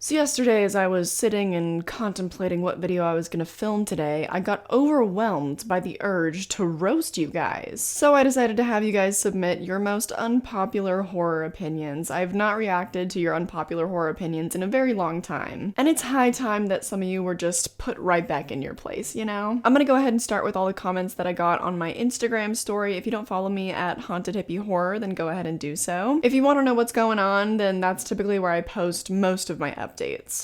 So yesterday, as I was sitting and contemplating what video I was gonna film today, I got overwhelmed by the urge to roast you guys. So I decided to have you guys submit your most unpopular horror opinions. I've not reacted to your unpopular horror opinions in a very long time. And it's high time that some of you were just put right back in your place, you know? I'm gonna go ahead and start with all the comments that I got on my Instagram story. If you don't follow me at Haunted Hippie Horror, then go ahead and do so. If you want to know what's going on, then that's typically where I post most of my updates.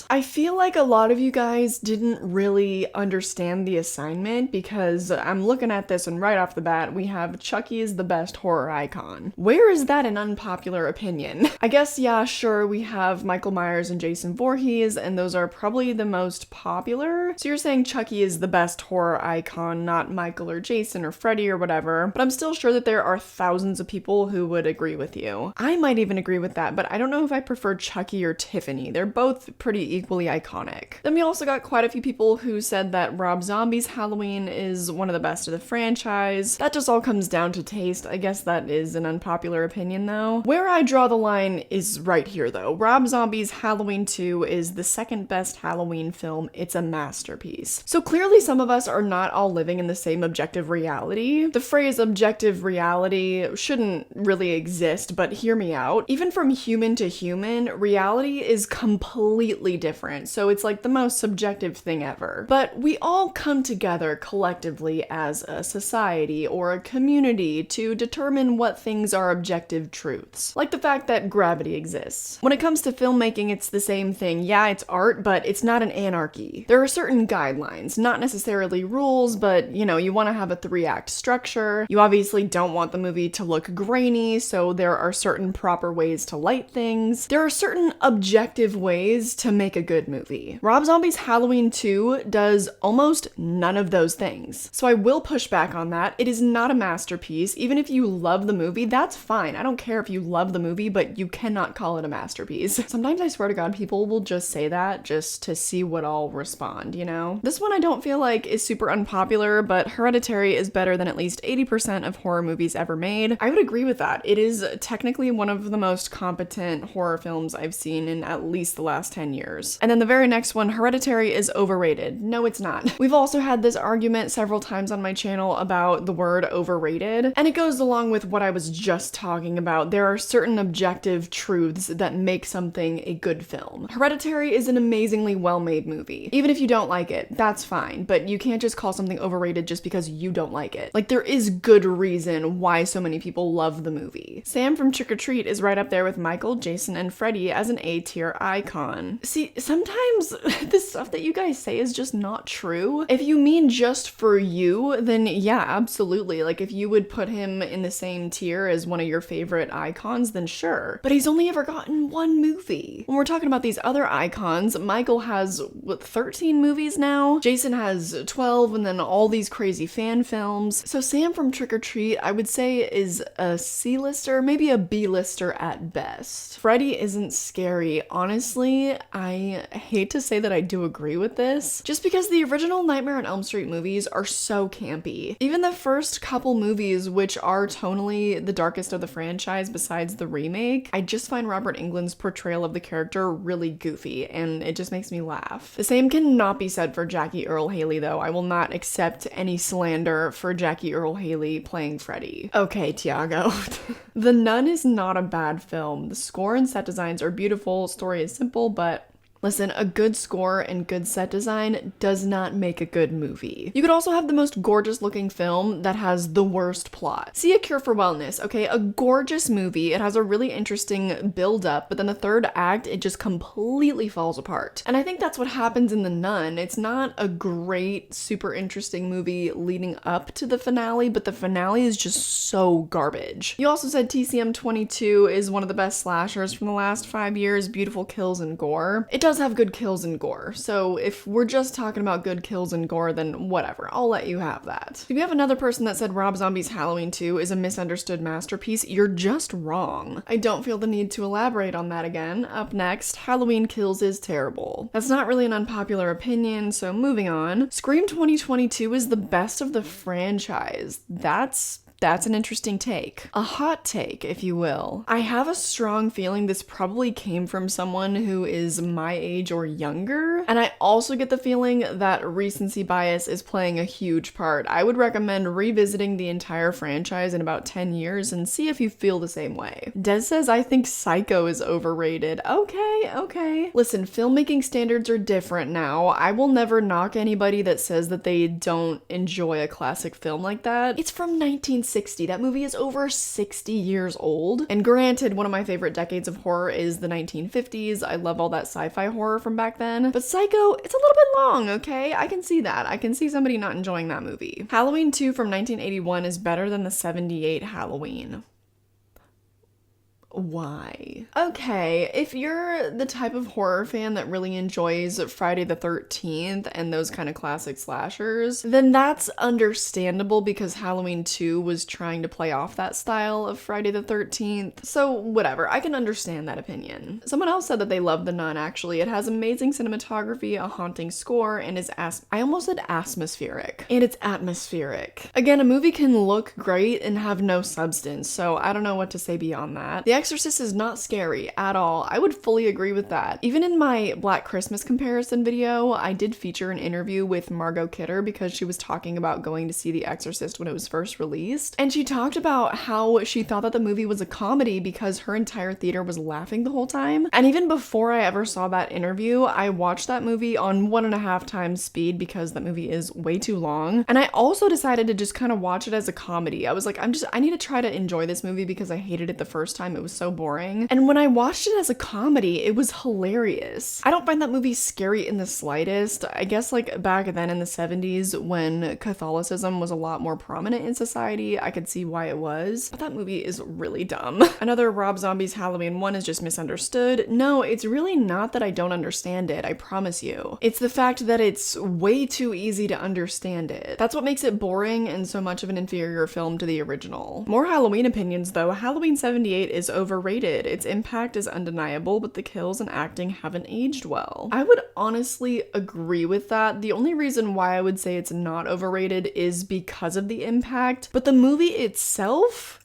I feel like a lot of you guys didn't really understand the assignment because I'm looking at this and right off the bat we have Chucky is the best horror icon. Where is that an unpopular opinion? I guess, yeah, sure, we have Michael Myers and Jason Voorhees and those are probably the most popular. So you're saying Chucky is the best horror icon, not Michael or Jason or Freddy or whatever, but I'm still sure that there are thousands of people who would agree with you. I might even agree with that, but I don't know if I prefer Chucky or Tiffany. They're both pretty equally iconic. Then we also got quite a few people who said that Rob Zombie's Halloween is one of the best of the franchise. That just all comes down to taste. I guess that is an unpopular opinion though. Where I draw the line is right here though. Rob Zombie's Halloween 2 is the second best Halloween film. It's a masterpiece. So clearly some of us are not all living in the same objective reality. The phrase objective reality shouldn't really exist, but hear me out. Even from human to human, reality is completely different, so it's like the most subjective thing ever. But we all come together collectively as a society or a community to determine what things are objective truths. Like the fact that gravity exists. When it comes to filmmaking, it's the same thing. Yeah, it's art, but it's not an anarchy. There are certain guidelines, not necessarily rules, but you know, you want to have a 3-act structure. You obviously don't want the movie to look grainy, so there are certain proper ways to light things. There are certain objective ways to make a good movie. Rob Zombie's Halloween 2 does almost none of those things. So I will push back on that. It is not a masterpiece. Even if you love the movie, that's fine. I don't care if you love the movie, but you cannot call it a masterpiece. Sometimes I swear to God, people will just say that just to see what I'll respond, you know? This one I don't feel like is super unpopular, but Hereditary is better than at least 80% of horror movies ever made. I would agree with that. It is technically one of the most competent horror films I've seen in at least the last 10 years. And then the very next one, Hereditary, is overrated. No, it's not. We've also had this argument several times on my channel about the word overrated, and it goes along with what I was just talking about. There are certain objective truths that make something a good film. Hereditary is an amazingly well-made movie. Even if you don't like it, that's fine, but you can't just call something overrated just because you don't like it. Like, there is good reason why so many people love the movie. Sam from Trick or Treat is right up there with Michael, Jason, and Freddy as an A-tier icon. See, sometimes the stuff that you guys say is just not true. If you mean just for you, then yeah, absolutely. Like, if you would put him in the same tier as one of your favorite icons, then sure. But he's only ever gotten one movie. When we're talking about these other icons, Michael has, what, 13 movies now? Jason has 12, and then all these crazy fan films. So Sam from Trick or Treat, I would say, is a C-lister, maybe a B-lister at best. Freddy isn't scary. Honestly, I hate to say that I do agree with this, just because the original Nightmare on Elm Street movies are so campy. Even the first couple movies, which are tonally the darkest of the franchise besides the remake, I just find Robert Englund's portrayal of the character really goofy, and it just makes me laugh. The same cannot be said for Jackie Earle Haley, though. I will not accept any slander for Jackie Earle Haley playing Freddy. Okay, Tiago. The Nun is not a bad film. The score and set designs are beautiful, story is simple, but listen, a good score and good set design does not make a good movie. You could also have the most gorgeous looking film that has the worst plot. See A Cure for Wellness, okay? A gorgeous movie. It has a really interesting build up, but then the third act, it just completely falls apart. And I think that's what happens in The Nun. It's not a great, super interesting movie leading up to the finale, but the finale is just so garbage. You also said TCM 22 is one of the best slashers from the last 5 years, beautiful kills and gore. It does have good kills and gore, so if we're just talking about good kills and gore, then whatever, I'll let you have that. If you have another person that said Rob Zombie's Halloween 2 is a misunderstood masterpiece, you're just wrong. I don't feel the need to elaborate on that again. Up next, Halloween Kills is terrible. That's not really an unpopular opinion, so moving on. Scream 2022 is the best of the franchise. That's That's an interesting take. A hot take, if you will. I have a strong feeling this probably came from someone who is my age or younger, and I also get the feeling that recency bias is playing a huge part. I would recommend revisiting the entire franchise in about 10 years and see if you feel the same way. Des says, I think Psycho is overrated. Okay. Listen, filmmaking standards are different now. I will never knock anybody that says that they don't enjoy a classic film like that. It's from 1960. That movie is over 60 years old. And granted, one of my favorite decades of horror is the 1950s. I love all that sci-fi horror from back then. But Psycho, it's a little bit long, okay? I can see that. I can see somebody not enjoying that movie. Halloween 2 from 1981 is better than the 78 Halloween. Why? Okay, if you're the type of horror fan that really enjoys Friday the 13th and those kind of classic slashers, then that's understandable because Halloween 2 was trying to play off that style of Friday the 13th. So whatever, I can understand that opinion. Someone else said that they loved The Nun, actually. It has amazing cinematography, a haunting score, and is I almost said atmospheric. And it's atmospheric. Again, a movie can look great and have no substance, so I don't know what to say beyond that. The Exorcist is not scary at all. I would fully agree with that. Even in my Black Christmas comparison video, I did feature an interview with Margot Kidder because she was talking about going to see The Exorcist when it was first released. And she talked about how she thought that the movie was a comedy because her entire theater was laughing the whole time. And even before I ever saw that interview, I watched that movie on 1.5 times speed because that movie is way too long. And I also decided to just kind of watch it as a comedy. I was like, I need to try to enjoy this movie because I hated it the first time. It was so boring. And when I watched it as a comedy, it was hilarious. I don't find that movie scary in the slightest. I guess like back then in the 70s when Catholicism was a lot more prominent in society, I could see why it was. But that movie is really dumb. Another Rob Zombie's Halloween 1 is just misunderstood. No, it's really not that I don't understand it, I promise you. It's the fact that it's way too easy to understand it. That's what makes it boring and so much of an inferior film to the original. More Halloween opinions though. Halloween 78 is overrated. Its impact is undeniable, but the kills and acting haven't aged well. I would honestly agree with that. The only reason why I would say it's not overrated is because of the impact, but the movie itself,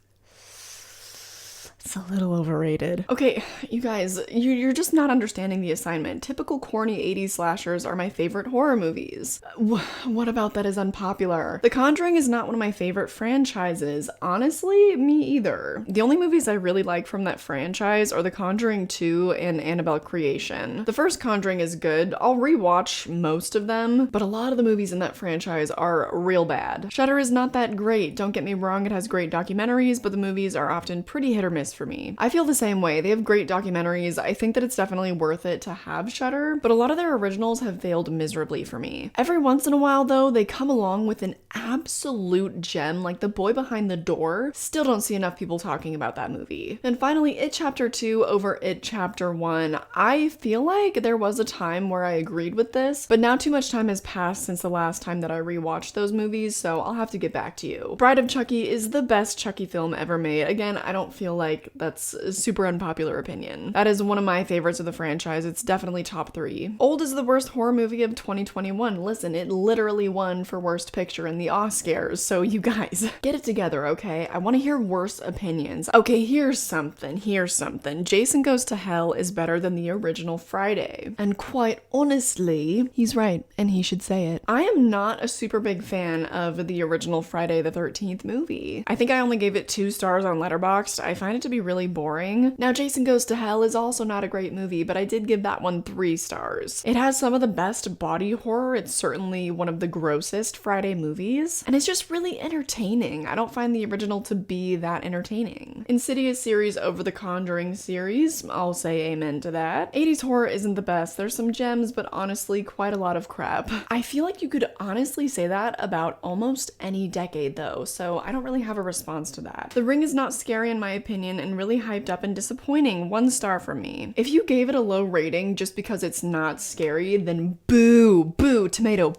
it's a little overrated. Okay, you guys, you're just not understanding the assignment. Typical corny 80s slashers are my favorite horror movies. What about that is unpopular? The Conjuring is not one of my favorite franchises. Honestly, me either. The only movies I really like from that franchise are The Conjuring 2 and Annabelle Creation. The first Conjuring is good. I'll rewatch most of them, but a lot of the movies in that franchise are real bad. Shudder is not that great. Don't get me wrong, it has great documentaries, but the movies are often pretty hit or miss for me. I feel the same way. They have great documentaries. I think that it's definitely worth it to have Shudder, but a lot of their originals have failed miserably for me. Every once in a while though, they come along with an absolute gem like The Boy Behind the Door. Still don't see enough people talking about that movie. And finally, It Chapter 2 over It Chapter 1. I feel like there was a time where I agreed with this, but now too much time has passed since the last time that I rewatched those movies, so I'll have to get back to you. Bride of Chucky is the best Chucky film ever made. Again, I don't feel like that's a super unpopular opinion. That is one of my favorites of the franchise. It's definitely top 3. Old is the worst horror movie of 2021. Listen, it literally won for Worst Picture in the Oscars, so you guys, get it together, okay? I want to hear worse opinions. Okay, here's something. Jason Goes to Hell is better than the original Friday. And quite honestly, he's right, and he should say it. I am not a super big fan of the original Friday the 13th movie. I think I only gave it 2 stars on Letterboxd. I find it to be really boring. Now, Jason Goes to Hell is also not a great movie, but I did give that one 3 stars. It has some of the best body horror. It's certainly one of the grossest Friday movies, and it's just really entertaining. I don't find the original to be that entertaining. Insidious series over the Conjuring series, I'll say amen to that. 80s horror isn't the best. There's some gems, but honestly, quite a lot of crap. I feel like you could honestly say that about almost any decade though, so I don't really have a response to that. The Ring is not scary in my opinion, and really hyped up and disappointing. 1 star from me. If you gave it a low rating just because it's not scary, then boo, tomato.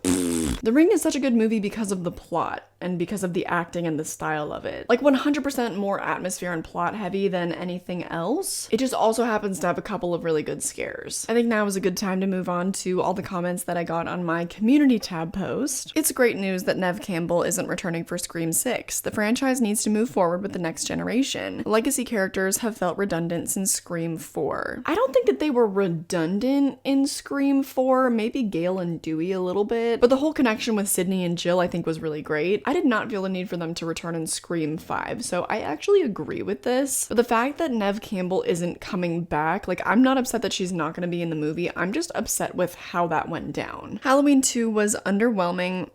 The Ring is such a good movie because of the plot. and because of the acting and the style of it. Like 100% more atmosphere and plot heavy than anything else. It just also happens to have a couple of really good scares. I think now is a good time to move on to all the comments that I got on my community tab post. It's great news that Neve Campbell isn't returning for Scream 6. The franchise needs to move forward with the next generation. Legacy characters have felt redundant since Scream 4. I don't think that they were redundant in Scream 4, maybe Gale and Dewey a little bit, but the whole connection with Sydney and Jill I think was really great. I did not feel the need for them to return in Scream 5, so I actually agree with this. But the fact that Neve Campbell isn't coming back, like, I'm not upset that she's not going to be in the movie, I'm just upset with how that went down. Halloween 2 was underwhelming.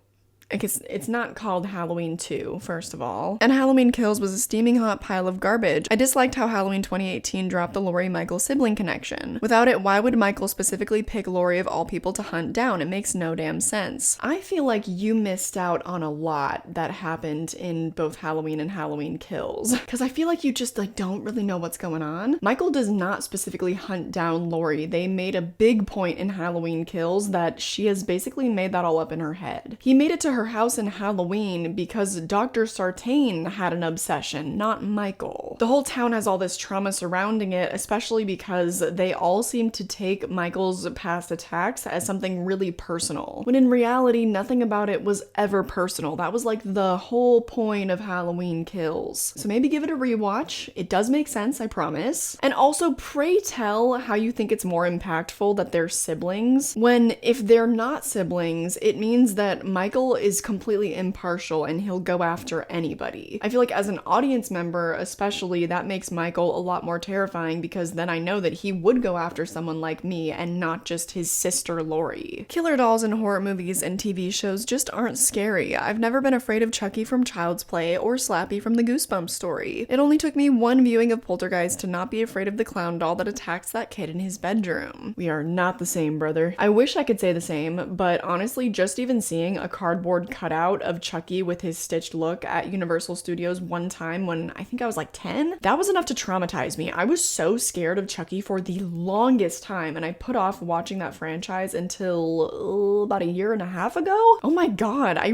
I guess it's not called Halloween 2, first of all. And Halloween Kills was a steaming hot pile of garbage. I disliked how Halloween 2018 dropped the Laurie-Michael sibling connection. Without it, why would Michael specifically pick Laurie of all people to hunt down? It makes no damn sense. I feel like you missed out on a lot that happened in both Halloween and Halloween Kills. Because I feel like you just don't really know what's going on. Michael does not specifically hunt down Laurie. They made a big point in Halloween Kills that she has basically made that all up in her head. He made it to her house in Halloween because Dr. Sartain had an obsession, not Michael. The whole town has all this trauma surrounding it, especially because they all seem to take Michael's past attacks as something really personal, when in reality, nothing about it was ever personal. That was like the whole point of Halloween Kills. So maybe give it a rewatch. It does make sense, I promise. And also, pray tell how you think it's more impactful that they're siblings, when if they're not siblings, it means that Michael is completely impartial and he'll go after anybody. I feel like as an audience member, especially, that makes Michael a lot more terrifying because then I know that he would go after someone like me and not just his sister Laurie. Killer dolls in horror movies and TV shows just aren't scary. I've never been afraid of Chucky from Child's Play or Slappy from the Goosebumps story. It only took me one viewing of Poltergeist to not be afraid of the clown doll that attacks that kid in his bedroom. We are not the same, brother. I wish I could say the same, but honestly, just even seeing a cardboard cutout of Chucky with his stitched look at Universal Studios one time when I think I was like 10, that was enough to traumatize me. I was so scared of Chucky for the longest time, and I put off watching that franchise until about a year and a half ago. Oh my god, I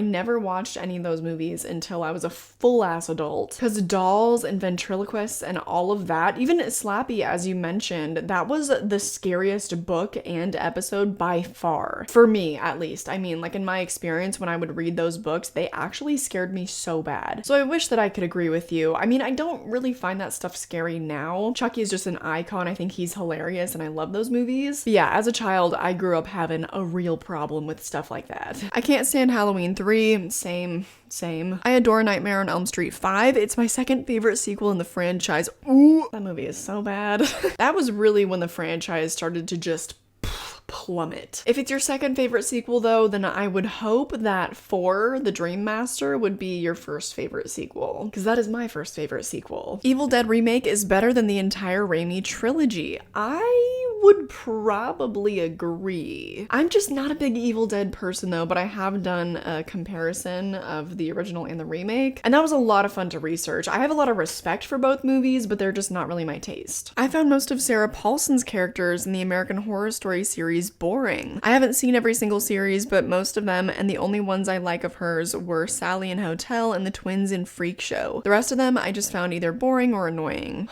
never watched any of those movies until I was a full-ass adult. Because dolls and ventriloquists and all of that, even Slappy, as you mentioned, that was the scariest book and episode by far. For me, at least. I mean, like in my experience, when I would read those books, they actually scared me so bad. So I wish that I could agree with you. I mean, I don't really find that stuff scary now. Chucky is just an icon. I think he's hilarious and I love those movies. But yeah, as a child, I grew up having a real problem with stuff like that. I can't stand Halloween 3. Same. I adore Nightmare on Elm Street 5. It's my second favorite sequel in the franchise. Ooh, that movie is so bad. That was really when the franchise started to just plummet. If it's your second favorite sequel though, then I would hope that 4, The Dream Master, would be your first favorite sequel, because that is my first favorite sequel. Evil Dead Remake is better than the entire Raimi trilogy. I would probably agree. I'm just not a big Evil Dead person though, but I have done a comparison of the original and the remake, and that was a lot of fun to research. I have a lot of respect for both movies, but they're just not really my taste. I found most of Sarah Paulson's characters in the American Horror Story series boring. I haven't seen every single series, but most of them, and the only ones I like of hers were Sally in Hotel and the twins in Freak Show. The rest of them I just found either boring or annoying.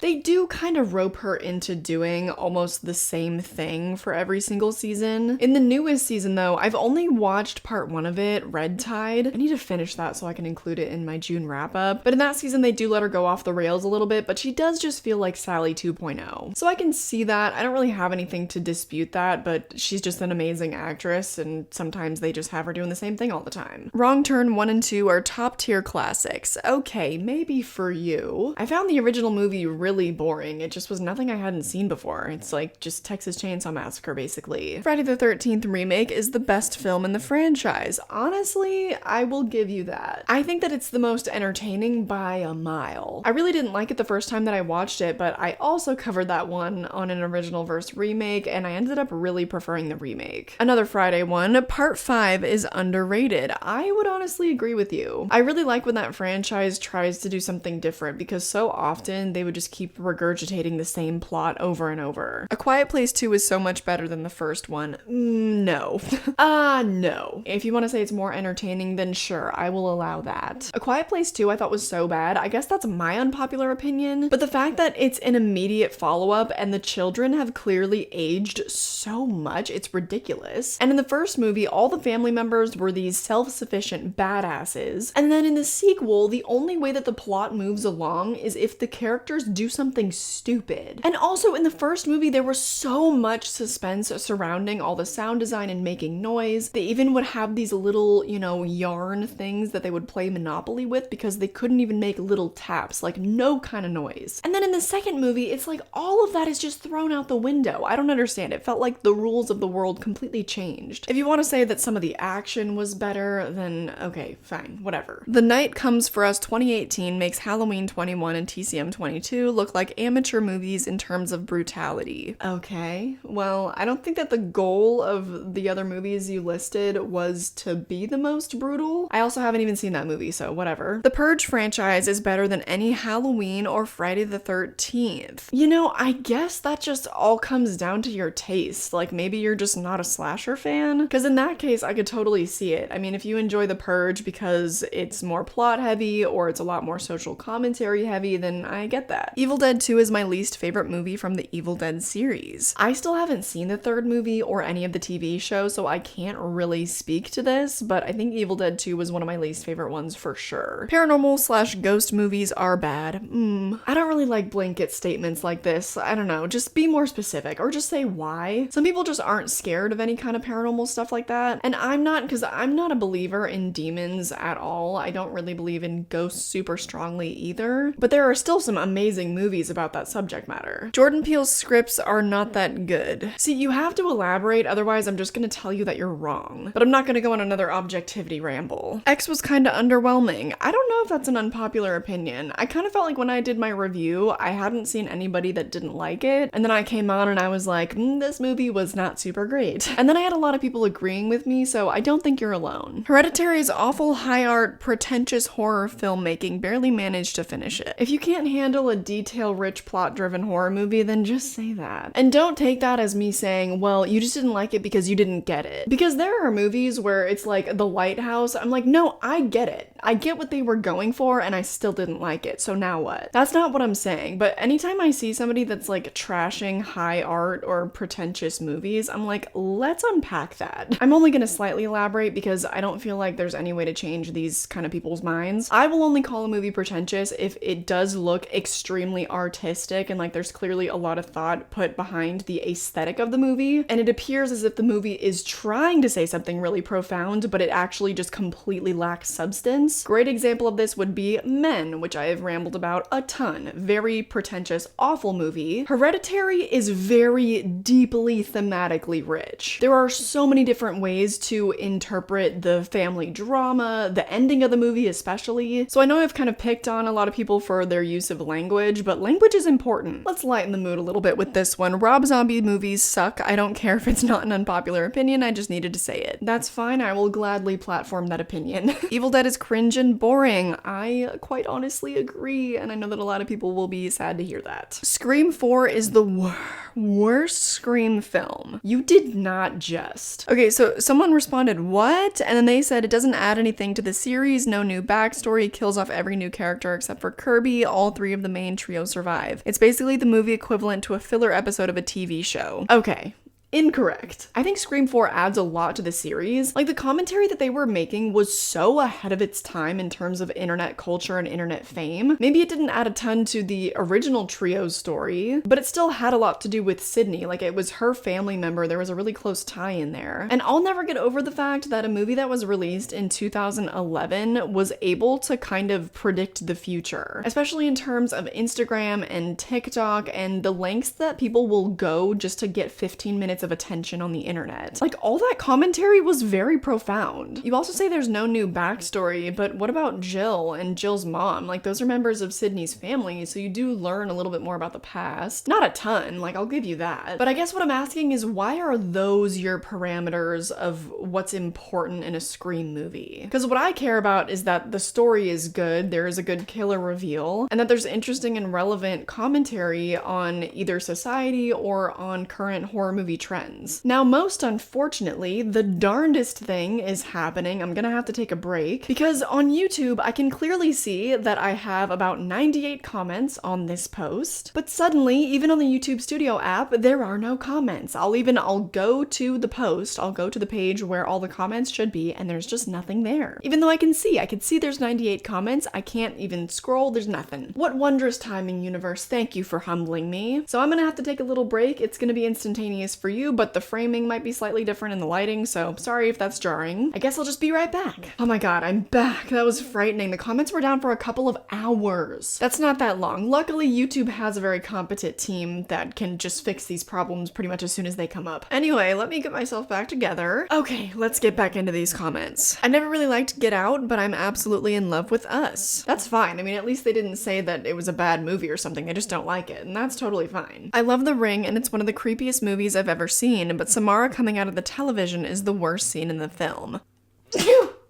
They do kind of rope her into doing almost the same thing for every single season. In the newest season though, I've only watched part 1 of it, Red Tide. I need to finish that so I can include it in my June wrap up. But in that season they do let her go off the rails a little bit, but she does just feel like Sally 2.0. So I can see that. I don't really have anything to dispute that, but she's just an amazing actress and sometimes they just have her doing the same thing all the time. Wrong Turn 1 and 2 are top tier classics. Okay, maybe for you. I found the original movie really boring. It just was nothing I hadn't seen before. It's like just Texas Chainsaw Massacre basically. Friday the 13th remake is the best film in the franchise. Honestly, I will give you that. I think that it's the most entertaining by a mile. I really didn't like it the first time that I watched it, but I also covered that one on an original versus remake, and I ended up really preferring the remake. Another Friday one, part 5 is underrated. I would honestly agree with you. I really like when that franchise tries to do something different, because so often they would just keep regurgitating regurgitating the same plot over and over. A Quiet Place 2 is so much better than the first one. No. No. If you want to say it's more entertaining, then sure, I will allow that. A Quiet Place 2 I thought was so bad. I guess that's my unpopular opinion, but the fact that it's an immediate follow-up and the children have clearly aged so much, it's ridiculous. And in the first movie, all the family members were these self-sufficient badasses, and then in the sequel, the only way that the plot moves along is if the characters do something stupid. And also in the first movie, there was so much suspense surrounding all the sound design and making noise. They even would have these little, yarn things that they would play Monopoly with because they couldn't even make little taps, like no kind of noise. And then in the second movie, it's like all of that is just thrown out the window. I don't understand. It felt like the rules of the world completely changed. If you want to say that some of the action was better, then okay, fine, whatever. The Night Comes for Us 2018 makes Halloween 21 and TCM 22 look like amateur movies in terms of brutality. Okay, well, I don't think that the goal of the other movies you listed was to be the most brutal. I also haven't even seen that movie, so whatever. The Purge franchise is better than any Halloween or Friday the 13th. I guess that just all comes down to your taste. Like, maybe you're just not a slasher fan? Because in that case, I could totally see it. I mean, if you enjoy The Purge because it's more plot heavy or it's a lot more social commentary heavy, then I get that. Evil Dead 2 is my least favorite movie from the Evil Dead series. I still haven't seen the third movie or any of the TV shows, so I can't really speak to this, but I think Evil Dead 2 was one of my least favorite ones for sure. Paranormal/ghost movies are bad. I don't really like blanket statements like this. I don't know, just be more specific or just say why. Some people just aren't scared of any kind of paranormal stuff like that, and I'm not, because I'm not a believer in demons at all. I don't really believe in ghosts super strongly either, but there are still some amazing movies about that subject matter. Jordan Peele's scripts are not that good. See, you have to elaborate, otherwise I'm just gonna tell you that you're wrong. But I'm not gonna go on another objectivity ramble. X was kinda underwhelming. I don't know if that's an unpopular opinion. I kind of felt like when I did my review, I hadn't seen anybody that didn't like it, and then I came on and I was like, this movie was not super great. And then I had a lot of people agreeing with me, so I don't think you're alone. Hereditary's awful high art, pretentious horror filmmaking barely managed to finish it. If you can't handle a detail-rich, plot-driven horror movie, then just say that. And don't take that as me saying, well, you just didn't like it because you didn't get it. Because there are movies where it's like The Lighthouse, I'm like, no, I get it. I get what they were going for, and I still didn't like it, so now what? That's not what I'm saying, but anytime I see somebody that's like trashing high art or pretentious movies, I'm like, let's unpack that. I'm only gonna slightly elaborate because I don't feel like there's any way to change these kind of people's minds. I will only call a movie pretentious if it does look extremely artistic and like there's clearly a lot of thought put behind the aesthetic of the movie, and it appears as if the movie is trying to say something really profound, but it actually just completely lacks substance. Great example of this would be Men, which I have rambled about a ton. Very pretentious, awful movie. Hereditary is very deeply thematically rich. There are so many different ways to interpret the family drama, the ending of the movie especially. So I know I've kind of picked on a lot of people for their use of language, but language is important. Let's lighten the mood a little bit with this one. Rob Zombie movies suck. I don't care if it's not an unpopular opinion, I just needed to say it. That's fine, I will gladly platform that opinion. Evil Dead is cringe and boring. I quite honestly agree, and I know that a lot of people will be sad to hear that. Scream 4 is the worst Scream film. You did not just. Okay, so someone responded, what? And then they said it doesn't add anything to the series, no new backstory, kills off every new character except for Kirby, all three of the main trio survive. It's basically the movie equivalent to a filler episode of a TV show. Okay. Incorrect. I think Scream 4 adds a lot to the series. Like, the commentary that they were making was so ahead of its time in terms of internet culture and internet fame. Maybe it didn't add a ton to the original trio's story, but it still had a lot to do with Sydney. Like, it was her family member. There was a really close tie in there. And I'll never get over the fact that a movie that was released in 2011 was able to kind of predict the future, especially in terms of Instagram and TikTok and the lengths that people will go just to get 15 minutes of attention on the internet. Like, all that commentary was very profound. You also say there's no new backstory, but what about Jill and Jill's mom? Like, those are members of Sydney's family, so you do learn a little bit more about the past. Not a ton, like, I'll give you that. But I guess what I'm asking is, why are those your parameters of what's important in a Scream movie? Because what I care about is that the story is good, there is a good killer reveal, and that there's interesting and relevant commentary on either society or on current horror movie trends. Now, most unfortunately, the darndest thing is happening. I'm gonna have to take a break because on YouTube, I can clearly see that I have about 98 comments on this post, but suddenly, even on the YouTube Studio app, there are no comments. I'll go to the post, I'll go to the page where all the comments should be, and there's just nothing there. Even though I can see there's 98 comments, I can't even scroll, there's nothing. What wondrous timing, universe. Thank you for humbling me. So I'm gonna have to take a little break. It's gonna be instantaneous for you, but the framing might be slightly different in the lighting, so sorry if that's jarring. I guess I'll just be right back. Oh my god, I'm back. That was frightening. The comments were down for a couple of hours. That's not that long. Luckily, YouTube has a very competent team that can just fix these problems pretty much as soon as they come up. Anyway, let me get myself back together. Okay, let's get back into these comments. I never really liked Get Out, but I'm absolutely in love with Us. That's fine. I mean, at least they didn't say that it was a bad movie or something. They just don't like it, and that's totally fine. I love The Ring, and it's one of the creepiest movies I've ever seen, but Samara coming out of the television is the worst scene in the film.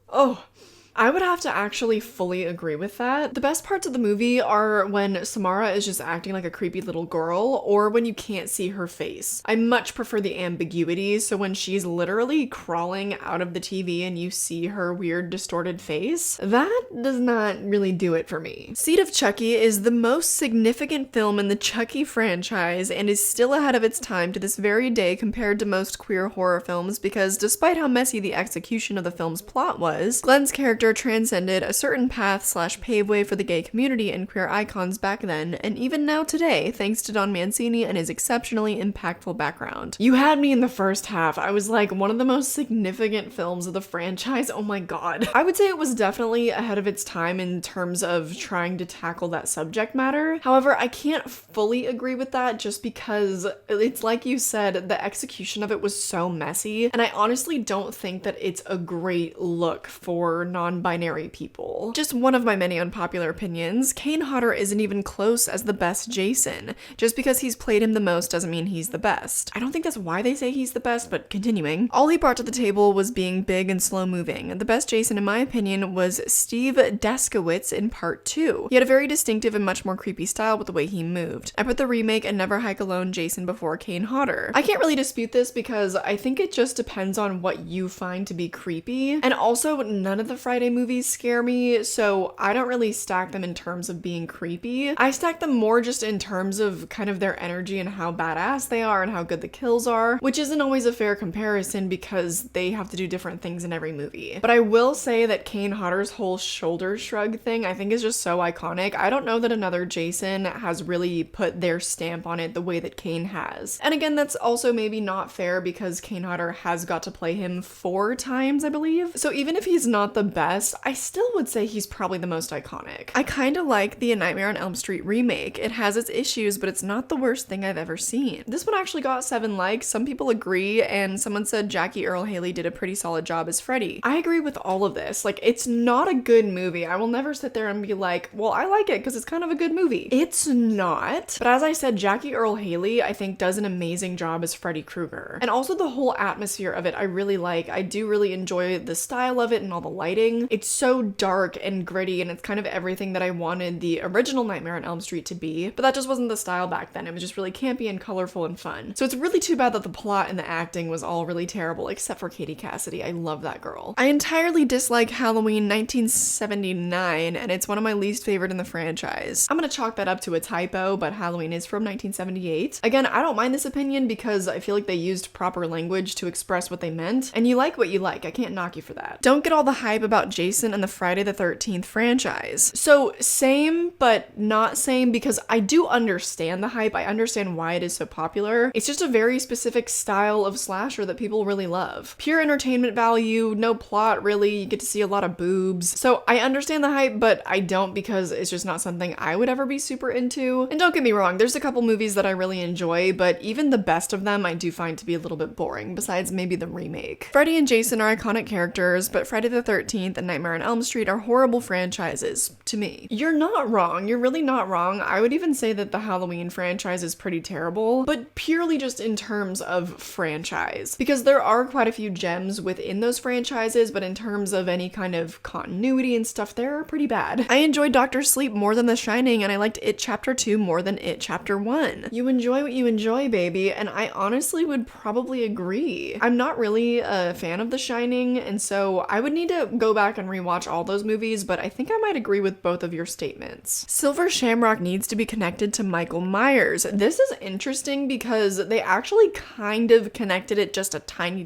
Oh. I would have to actually fully agree with that. The best parts of the movie are when Samara is just acting like a creepy little girl, or when you can't see her face. I much prefer the ambiguity, so when she's literally crawling out of the TV and you see her weird distorted face, that does not really do it for me. Seed of Chucky is the most significant film in the Chucky franchise and is still ahead of its time to this very day compared to most queer horror films because despite how messy the execution of the film's plot was, Glenn's character transcended a certain path/pave way for the gay community and queer icons back then, and even now today, thanks to Don Mancini and his exceptionally impactful background. You had me in the first half. I was like, one of the most significant films of the franchise. Oh my god. I would say it was definitely ahead of its time in terms of trying to tackle that subject matter. However, I can't fully agree with that just because it's like you said, the execution of it was so messy, and I honestly don't think that it's a great look for non-binary people. Just one of my many unpopular opinions, Kane Hodder isn't even close as the best Jason. Just because he's played him the most doesn't mean he's the best. I don't think that's why they say he's the best, but continuing. All he brought to the table was being big and slow moving. The best Jason, in my opinion, was Steve Deskowitz in Part 2. He had a very distinctive and much more creepy style with the way he moved. I put the remake and Never Hike Alone Jason before Kane Hodder. I can't really dispute this because I think it just depends on what you find to be creepy, and also none of the Friday movies scare me, so I don't really stack them in terms of being creepy. I stack them more just in terms of kind of their energy and how badass they are and how good the kills are, which isn't always a fair comparison because they have to do different things in every movie. But I will say that Kane Hodder's whole shoulder shrug thing I think is just so iconic. I don't know that another Jason has really put their stamp on it the way that Kane has. And again, that's also maybe not fair because Kane Hodder has got to play him 4 times, I believe. So even if he's not the best, I still would say he's probably the most iconic. I kind of like the Nightmare on Elm Street remake. It has its issues, but it's not the worst thing I've ever seen. This one actually got 7 likes. Some people agree, and someone said Jackie Earle Haley did a pretty solid job as Freddy. I agree with all of this. Like, it's not a good movie. I will never sit there and be like, well, I like it because it's kind of a good movie. It's not. But as I said, Jackie Earle Haley, I think, does an amazing job as Freddy Krueger. And also the whole atmosphere of it, I really like. I do really enjoy the style of it and all the lighting. It's so dark and gritty, and it's kind of everything that I wanted the original Nightmare on Elm Street to be, but that just wasn't the style back then. It was just really campy and colorful and fun. So it's really too bad that the plot and the acting was all really terrible, except for Katie Cassidy. I love that girl. I entirely dislike Halloween 1979, and it's one of my least favorite in the franchise. I'm gonna chalk that up to a typo, but Halloween is from 1978. Again, I don't mind this opinion because I feel like they used proper language to express what they meant, and you like what you like. I can't knock you for that. Don't get all the hype about about Jason and the Friday the 13th franchise. So same, but not same, because I do understand the hype. I understand why it is so popular. It's just a very specific style of slasher that people really love. Pure entertainment value, no plot really, you get to see a lot of boobs. So I understand the hype, but I don't, because it's just not something I would ever be super into. And don't get me wrong, there's a couple movies that I really enjoy, but even the best of them I do find to be a little bit boring, besides maybe the remake. Freddy and Jason are iconic characters, but Friday the 13th and Nightmare on Elm Street are horrible franchises, to me. You're not wrong, you're really not wrong. I would even say that the Halloween franchise is pretty terrible, but purely just in terms of franchise. Because there are quite a few gems within those franchises, but in terms of any kind of continuity and stuff, they're pretty bad. I enjoyed Dr. Sleep more than The Shining, and I liked It Chapter 2 more than It Chapter 1. You enjoy what you enjoy, baby, and I honestly would probably agree. I'm not really a fan of The Shining, and so I would need to go back and rewatch all those movies, but I think I might agree with both of your statements. Silver Shamrock needs to be connected to Michael Myers. This is interesting because they actually kind of connected it just a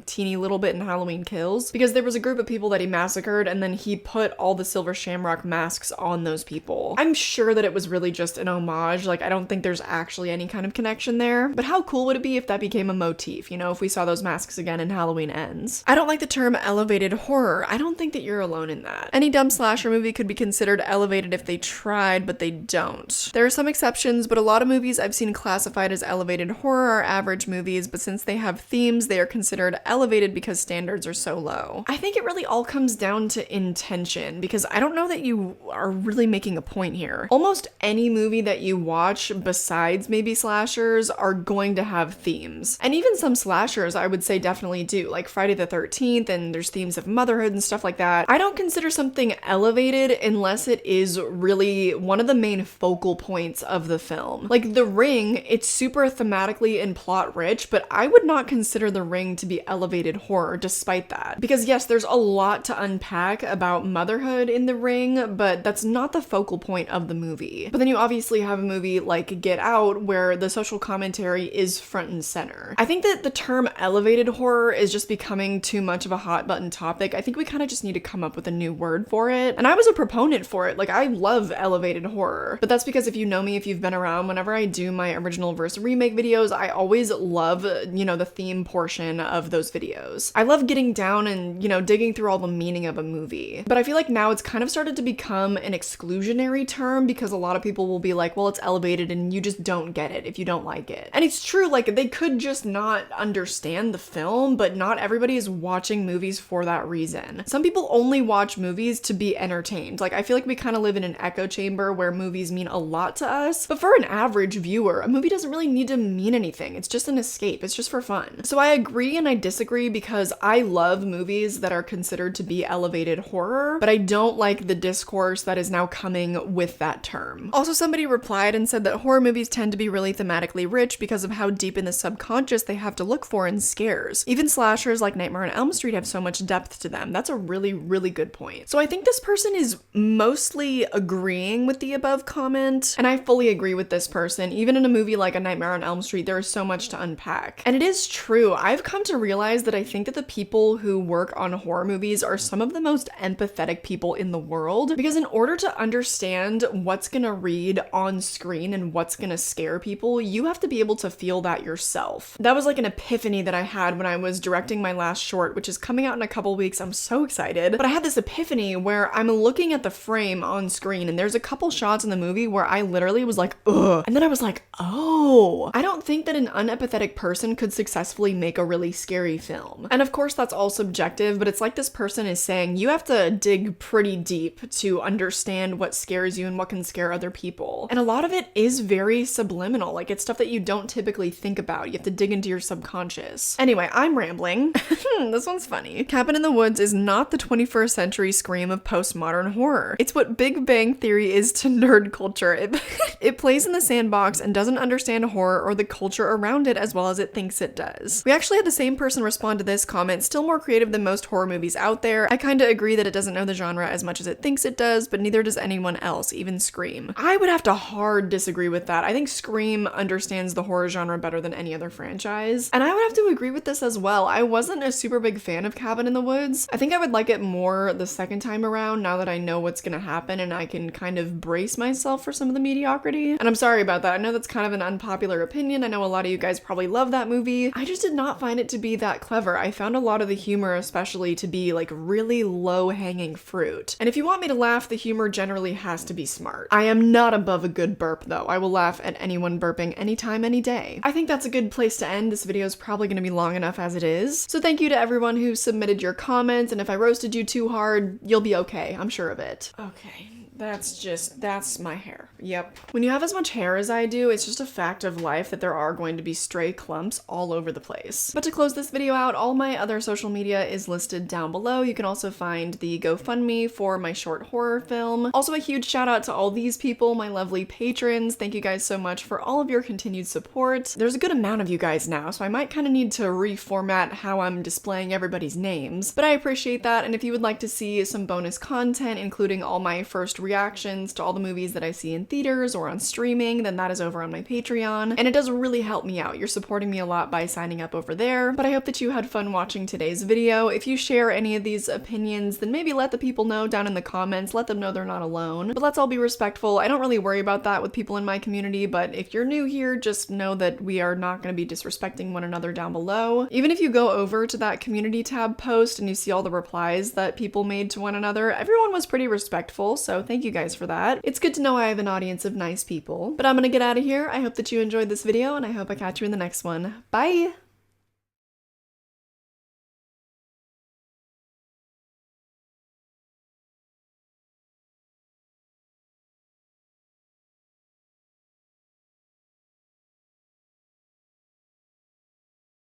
teeny little bit in Halloween Kills, because there was a group of people that he massacred and then he put all the Silver Shamrock masks on those people. I'm sure that it was really just an homage, like I don't think there's actually any kind of connection there, but how cool would it be if that became a motif, you know, if we saw those masks again in Halloween Ends. I don't like the term elevated horror. I don't think that you're alone in that. Any dumb slasher movie could be considered elevated if they tried, but they don't. There are some exceptions, but a lot of movies I've seen classified as elevated horror are average movies, but since they have themes, they are considered elevated because standards are so low. I think it really all comes down to intention, because I don't know that you are really making a point here. Almost any movie that you watch, besides maybe slashers, are going to have themes. And even some slashers I would say definitely do, like Friday the 13th, and there's themes of motherhood and stuff like that. I don't consider something elevated unless it is really one of the main focal points of the film. Like The Ring, it's super thematically and plot rich, but I would not consider The Ring to be elevated horror despite that. Because yes, there's a lot to unpack about motherhood in The Ring, but that's not the focal point of the movie. But then you obviously have a movie like Get Out, where the social commentary is front and center. I think that the term elevated horror is just becoming too much of a hot button topic. I think we kind of just need to come up with a new word for it. And I was a proponent for it. Like, I love elevated horror. But that's because if you know me, if you've been around, whenever I do my original versus remake videos, I always love, you know, the theme portion of those videos. I love getting down and, you know, digging through all the meaning of a movie. But I feel like now it's kind of started to become an exclusionary term, because a lot of people will be like, well, it's elevated and you just don't get it if you don't like it. And it's true, like, they could just not understand the film, but not everybody is watching movies for that reason. Some people only watch movies to be entertained. Like, I feel like we kind of live in an echo chamber where movies mean a lot to us, but for an average viewer, a movie doesn't really need to mean anything. It's just an escape. It's just for fun. So I agree and I disagree, because I love movies that are considered to be elevated horror, but I don't like the discourse that is now coming with that term. Also, somebody replied and said that horror movies tend to be really thematically rich because of how deep in the subconscious they have to look for in scares. Even slashers like Nightmare on Elm Street have so much depth to them. That's a really, really good point. So I think this person is mostly agreeing with the above comment, and I fully agree with this person. Even in a movie like A Nightmare on Elm Street, there is so much to unpack. And it is true. I've come to realize that I think that the people who work on horror movies are some of the most empathetic people in the world, because in order to understand what's gonna read on screen and what's gonna scare people, you have to be able to feel that yourself. That was like an epiphany that I had when I was directing my last short, which is coming out in a couple weeks. I'm so excited. But I had this epiphany where I'm looking at the frame on screen, and there's a couple shots in the movie where I literally was like, ugh. And then I was like, oh, I don't think that an unempathetic person could successfully make a really scary film. And of course that's all subjective, but it's like this person is saying you have to dig pretty deep to understand what scares you and what can scare other people. And a lot of it is very subliminal. Like, it's stuff that you don't typically think about. You have to dig into your subconscious. Anyway, I'm rambling. This one's funny. Cabin in the Woods is not the 21st century scream of postmodern horror. It's what Big Bang Theory is to nerd culture. It plays in the sandbox and doesn't understand horror or the culture around it as well as it thinks it does. We actually had the same person respond to this comment, still more creative than most horror movies out there. I kinda agree that it doesn't know the genre as much as it thinks it does, but neither does anyone else, even Scream. I would have to hard disagree with that. I think Scream understands the horror genre better than any other franchise. And I would have to agree with this as well. I wasn't a super big fan of Cabin in the Woods. I think I would like it more more the second time around now that I know what's gonna happen and I can kind of brace myself for some of the mediocrity. And I'm sorry about that. I know that's kind of an unpopular opinion. I know a lot of you guys probably love that movie. I just did not find it to be that clever. I found a lot of the humor especially to be like really low-hanging fruit. And if you want me to laugh, the humor generally has to be smart. I am not above a good burp though. I will laugh at anyone burping anytime, any day. I think that's a good place to end. This video is probably gonna be long enough as it is. So thank you to everyone who submitted your comments, and if I roasted you too hard, you'll be okay. I'm sure of it. Okay. That's my hair. Yep. When you have as much hair as I do, it's just a fact of life that there are going to be stray clumps all over the place. But to close this video out, all my other social media is listed down below. You can also find the GoFundMe for my short horror film. Also a huge shout out to all these people, my lovely patrons. Thank you guys so much for all of your continued support. There's a good amount of you guys now, so I might kind of need to reformat how I'm displaying everybody's names. But I appreciate that, and if you would like to see some bonus content, including all my first reactions to all the movies that I see in theaters or on streaming, then that is over on my Patreon, and it does really help me out. You're supporting me a lot by signing up over there, but I hope that you had fun watching today's video. If you share any of these opinions, then maybe let the people know down in the comments, let them know they're not alone. But let's all be respectful. I don't really worry about that with people in my community, but if you're new here, just know that we are not going to be disrespecting one another down below. Even if you go over to that community tab post and you see all the replies that people made to one another, everyone was pretty respectful, so thank you guys for that. It's good to know I have an audience of nice people. But I'm gonna get out of here. I hope that you enjoyed this video, and I hope I catch you in the next one. Bye!